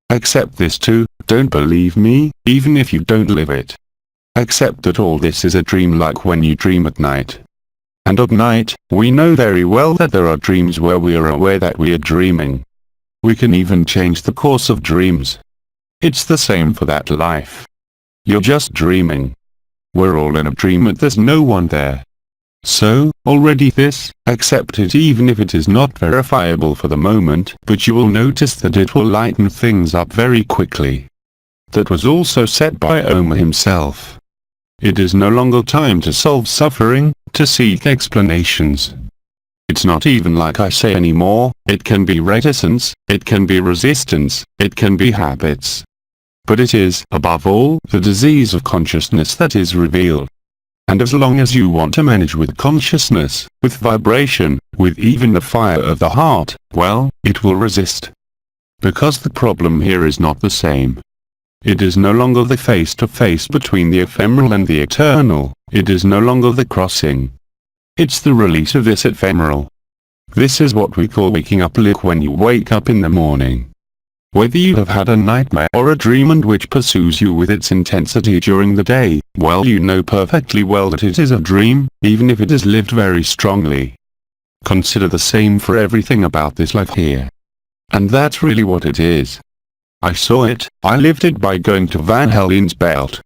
Accept this too, don't believe me, even if you don't live it. Accept that all this is a dream, like when you dream at night. And at night, we know very well that there are dreams where we are aware that we are dreaming. We can even change the course of dreams. It's the same for that life. You're just dreaming. We're all in a dream and there's no one there. So, already this, accept it even if it is not verifiable for the moment, but you will notice that it will lighten things up very quickly. That was also said by AYOUN himself. It is no longer time to solve suffering, to seek explanations. It's not even like I say anymore, it can be reticence, it can be resistance, it can be habits. But it is, above all, the disease of consciousness that is revealed. And as long as you want to manage with consciousness, with vibration, with even the fire of the heart, well, it will resist. Because the problem here is not the same. It is no longer the face-to-face between the ephemeral and the eternal, it is no longer the crossing. It's the release of this ephemeral. This is what we call waking up. Look, when you wake up in the morning. Whether you have had a nightmare or a dream and which pursues you with its intensity during the day, well, you know perfectly well that it is a dream, even if it is lived very strongly. Consider the same for everything about this life here. And that's really what it is. I saw it, I lived it by going to Van Helden's belt.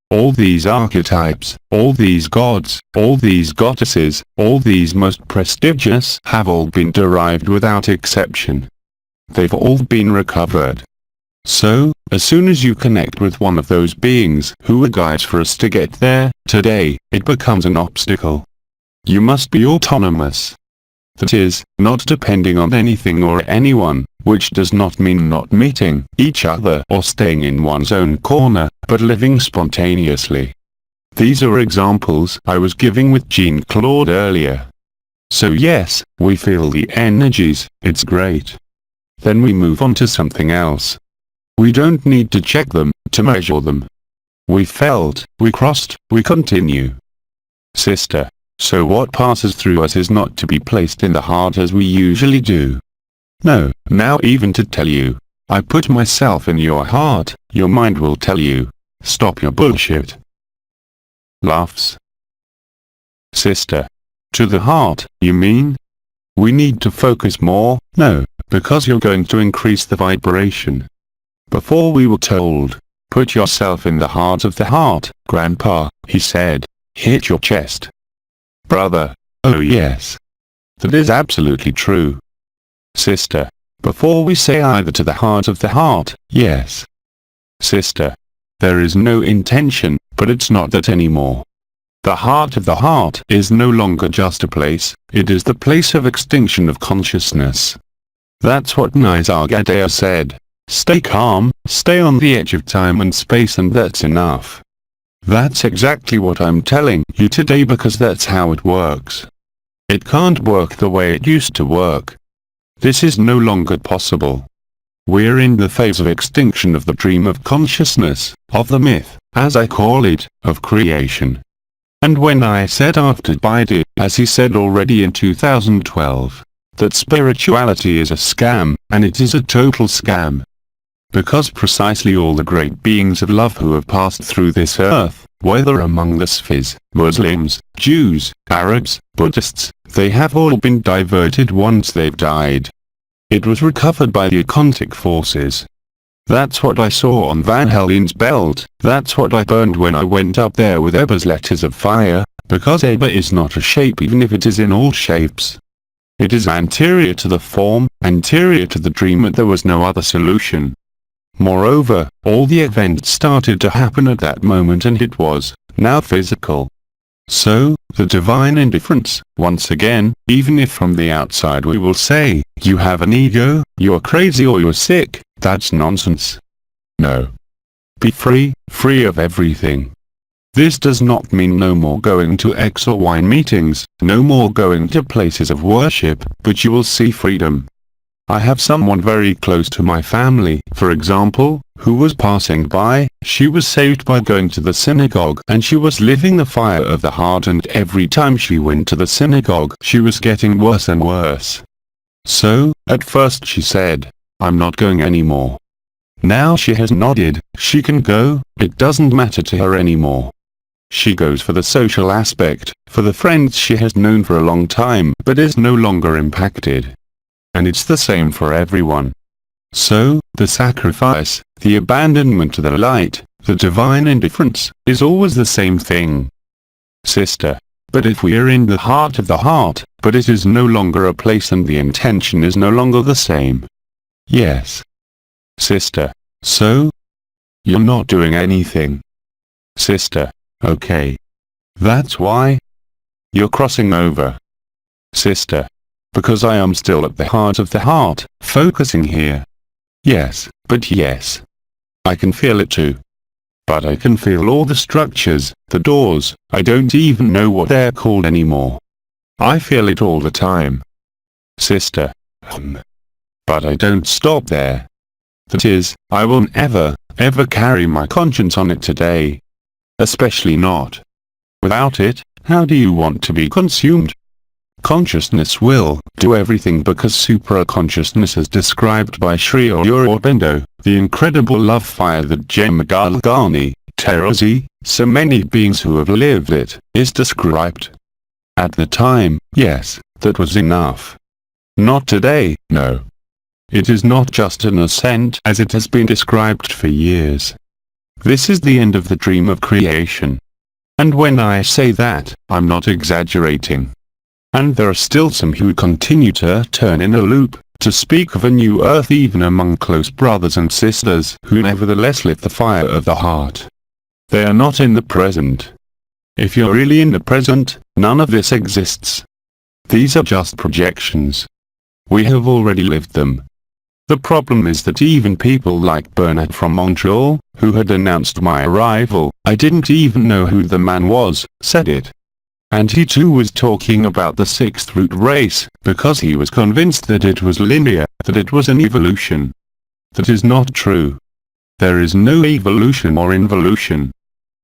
All these archetypes, all these gods, all these goddesses, all these most prestigious have all been derived without exception. They've all been recovered. So, as soon as you connect with one of those beings who are guides for us to get there, today, it becomes an obstacle. You must be autonomous. That is, not depending on anything or anyone, which does not mean not meeting each other or staying in one's own corner, but living spontaneously. These are examples I was giving with Jean-Claude earlier. So yes, we feel the energies, it's great. Then we move on to something else. We don't need to check them, to measure them. We felt, we crossed, we continue. Sister. So what passes through us is not to be placed in the heart as we usually do. No, now even to tell you, I put myself in your heart, your mind will tell you, stop your bullshit. Laughs. Sister. To the heart, you mean? We need to focus more, no, because you're going to increase the vibration. Before we were told, put yourself in the heart of the heart, Grandpa, he said, hit your chest. Brother, oh yes. That is absolutely true. Sister, before we say either to the heart of the heart, yes. Sister, there is no intention, but it's not that anymore. The heart of the heart is no longer just a place, it is the place of extinction of consciousness. That's what Nisargadatta said. Stay calm, stay on the edge of time and space, and that's enough. That's exactly what I'm telling you today, because that's how it works. It can't work the way it used to work. This is no longer possible. We're in the phase of extinction of the dream of consciousness, of the myth, as I call it, of creation. And when I said after Baidu, as he said already in 2012, that spirituality is a scam, and it is a total scam. Because precisely all the great beings of love who have passed through this earth, whether among the Sufis, Muslims, Jews, Arabs, Buddhists, they have all been diverted once they've died. It was recovered by the occultic forces. That's what I saw on Van Helden's belt, that's what I burned when I went up there with Eba's letters of fire, because Eba is not a shape even if it is in all shapes. It is anterior to the form, anterior to the dream, and there was no other solution. Moreover, all the events started to happen at that moment, and it was, now physical. So, the divine indifference, once again, even if from the outside we will say, you have an ego, you're crazy or you're sick, that's nonsense. No. Be free, free of everything. This does not mean no more going to X or Y meetings, no more going to places of worship, but you will see freedom. I have someone very close to my family, for example, who was passing by. She was saved by going to the synagogue, and she was living the fire of the heart, and every time she went to the synagogue she was getting worse and worse. So, at first she said, "I'm not going anymore." Now she has nodded, she can go, it doesn't matter to her anymore. She goes for the social aspect, for the friends she has known for a long time, but is no longer impacted. And it's the same for everyone. So, the sacrifice, the abandonment to the light, the divine indifference, is always the same thing. Sister. But if we are in the heart of the heart, but it is no longer a place and the intention is no longer the same. Yes. Sister. So? You're not doing anything. Sister. Okay. That's why? You're crossing over. Sister. Because I am still at the heart of the heart, focusing here. Yes, but yes. I can feel it too. But I can feel all the structures, the doors, I don't even know what they're called anymore. I feel it all the time. Sister. But I don't stop there. That is, I won't ever carry my conscience on it today. Especially not. Without it, how do you want to be consumed? Consciousness will do everything because supraconsciousness is described by Sri Aurobindo, the incredible love fire that Jamagalgani, Terzi, so many beings who have lived it, is described. At the time, yes, that was enough. Not today, no. It is not just an ascent as it has been described for years. This is the end of the dream of creation. And when I say that, I'm not exaggerating. And there are still some who continue to turn in a loop, to speak of a new earth even among close brothers and sisters who nevertheless lit the fire of the heart. They are not in the present. If you're really in the present, none of this exists. These are just projections. We have already lived them. The problem is that even people like Bernard from Montreal, who had announced my arrival, I didn't even know who the man was, said it. And he too was talking about the sixth root race, because he was convinced that it was linear, that it was an evolution. That is not true. There is no evolution or involution.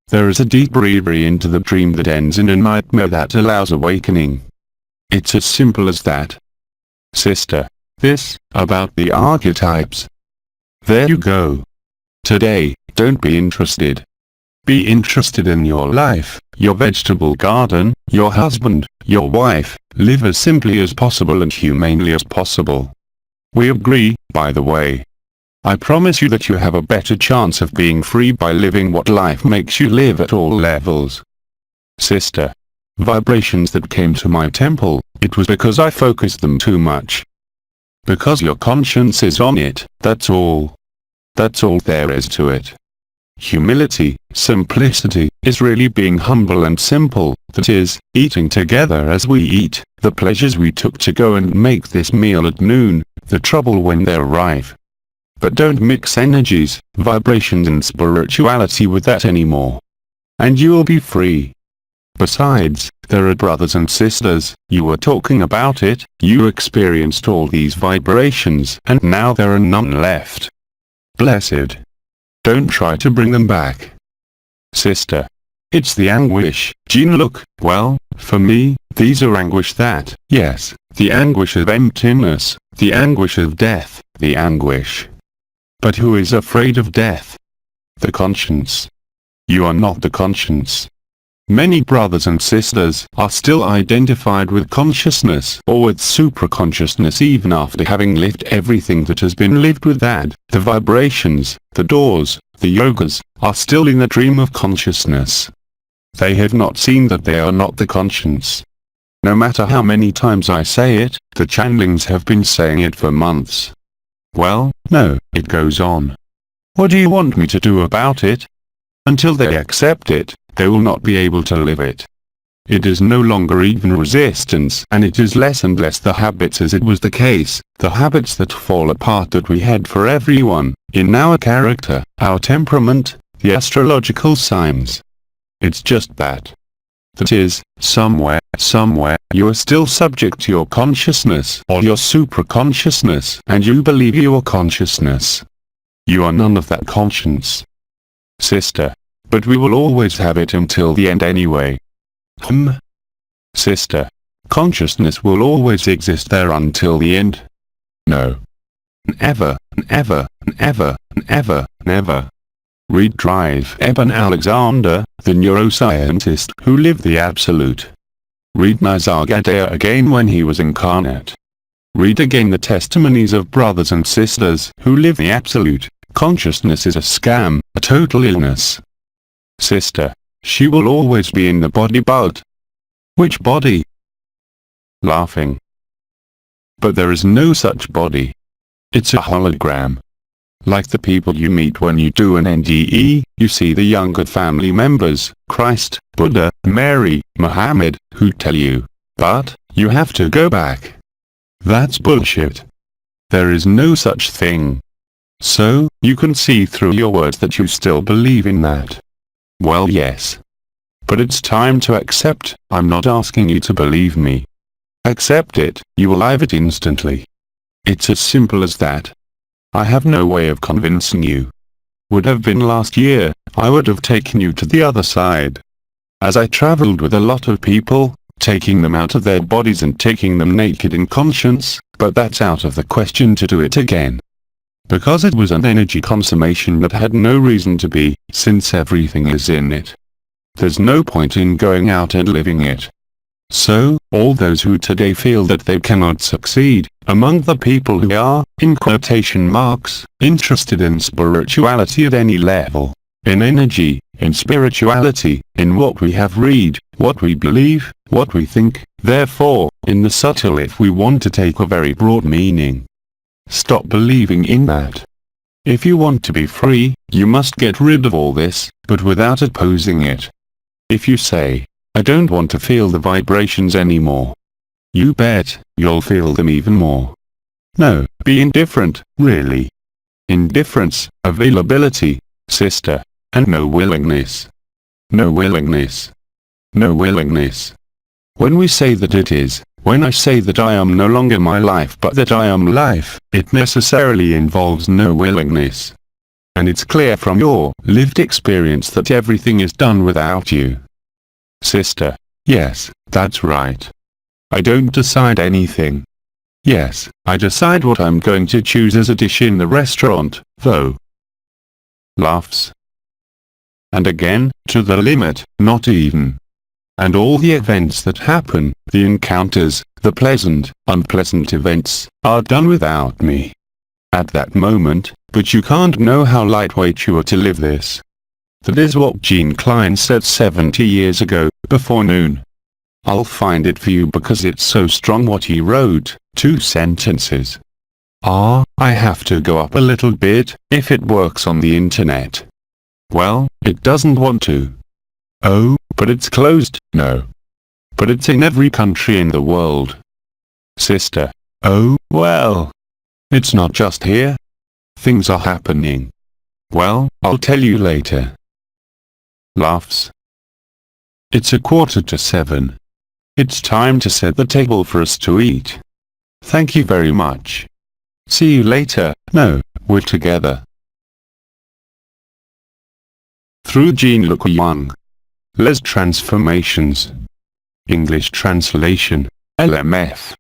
There is a deep reverie into the dream that ends in a nightmare that allows awakening. It's as simple as that. Sister. This, about the archetypes. There you go. Today, don't be interested. Be interested in your life, your vegetable garden, your husband, your wife. Live as simply as possible and humanely as possible. We agree, by the way. I promise you that you have a better chance of being free by living what life makes you live at all levels. Sister. Vibrations that came to my temple, it was because I focused them too much. Because your conscience is on it, that's all. That's all there is to it. Humility, simplicity, is really being humble and simple, that is, eating together as we eat, the pleasures we took to go and make this meal at noon, the trouble when they arrive. But don't mix energies, vibrations and spirituality with that anymore. And you'll be free. Besides, there are brothers and sisters, you were talking about it, you experienced all these vibrations, and now there are none left. Blessed. Don't try to bring them back. Sister. It's the anguish, Jean. Look, well, for me, these are anguish that, yes, the anguish of emptiness, the anguish of death, the anguish. But who is afraid of death? The conscience. You are not the conscience. Many brothers and sisters are still identified with consciousness or with supraconsciousness even after having lived everything that has been lived with that. The vibrations, the doors, the yogas, are still in the dream of consciousness. They have not seen that they are not the conscience. No matter how many times I say it, the channelings have been saying it for months. Well, no, it goes on. What do you want me to do about it? Until they accept it, they will not be able to live it. It is no longer even resistance, and it is less and less the habits as it was the case, the habits that fall apart that we had for everyone, in our character, our temperament, the astrological signs. It's just that. That is, somewhere, you are still subject to your consciousness or your supraconsciousness, and you believe you are consciousness. You are none of that conscience. Sister. But we will always have it until the end anyway. Sister. Consciousness will always exist there until the end. No. Never, never, never, never, never. Read Drive Eben Alexander, the neuroscientist who lived the absolute. Read Nisargadatta again when he was incarnate. Read again the testimonies of brothers and sisters who live the absolute. Consciousness is a scam, a total illness. Sister. She will always be in the body, but which body? Laughing. But there is no such body. It's a hologram. Like the people you meet when you do an NDE, you see the younger family members, Christ, Buddha, Mary, Muhammad, who tell you, but you have to go back. That's bullshit. There is no such thing. So, you can see through your words that you still believe in that. Well, yes. But it's time to accept. I'm not asking you to believe me. Accept it, you will live it instantly. It's as simple as that. I have no way of convincing you. Would have been last year, I would have taken you to the other side. As I traveled with a lot of people, taking them out of their bodies and taking them naked in conscience, but that's out of the question to do it again. Because it was an energy consummation that had no reason to be, since everything is in it. There's no point in going out and living it. So, all those who today feel that they cannot succeed, among the people who are, in quotation marks, interested in spirituality at any level, in energy, in spirituality, in what we have read, what we believe, what we think, therefore, in the subtle if we want to take a very broad meaning. Stop believing in that. If you want to be free, you must get rid of all this, but without opposing it. If you say, I don't want to feel the vibrations anymore. You bet, you'll feel them even more. No, be indifferent, really. Indifference, availability, sister, and no willingness. No willingness. No willingness. When we say that it is, when I say that I am no longer my life but that I am life, it necessarily involves no willingness. And it's clear from your lived experience that everything is done without you. Sister. Yes, that's right. I don't decide anything. Yes, I decide what I'm going to choose as a dish in the restaurant, though. Laughs. And again, to the limit, not even. And all the events that happen, the encounters, the pleasant, unpleasant events, are done without me. At that moment, but you can't know how lightweight you are to live this. That is what Gene Klein said 70 years ago, before noon. I'll find it for you because it's so strong what he wrote, 2 sentences. I have to go up a little bit, if it works on the internet. Well, it doesn't want to. Oh, but it's closed, no. But it's in every country in the world. Sister. Oh, well. It's not just here. Things are happening. Well, I'll tell you later. Laughs. It's 6:45. It's time to set the table for us to eat. Thank you very much. See you later. No, we're together. Through Jean-Luc Young. Les Transformations. English translation, LMF.